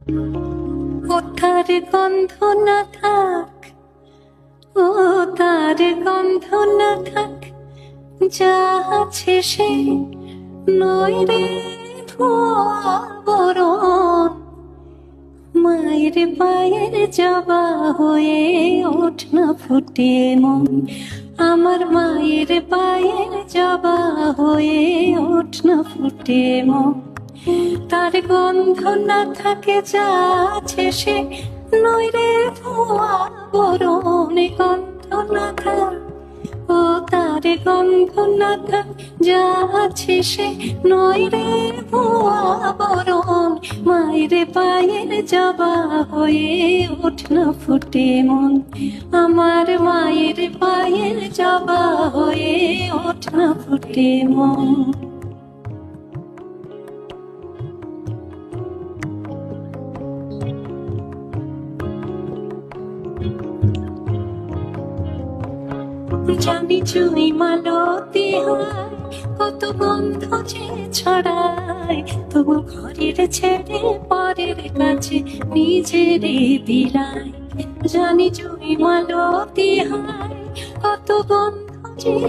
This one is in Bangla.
ও তার গন্ধ না থাক, ও তার গন্ধ না থাক, যা আছে সে নয় রে ধোয়া বরণ। মায়ের পায়ের জবা হয়ে ওঠ না ফুটে মন, আমার মায়ের পায়ের জবা হয়ে ওঠ না ফুটে মন। তার গন্ধ না থাকে যা আছে সে নয় রে ধোয়া বরণ। গন্ধ না থাক, ও তার গন্ধ না থাক, যা আছে সে নয় রে ধোয়া বরণ। মায়ের পায়ের জবা হয়ে ওঠ না ফুটে মন, আমার মায়ের পায়ের জবা হয়ে ওঠ না ফুটে মন। জানি চুই মালতী হয়, কত গন্ধ যে ছড়ায়, তবু ঘরের ছেড়ে পরের কাছে নিজের বিলায়। জানি চুই মালতী হয়, কত গন্ধ যে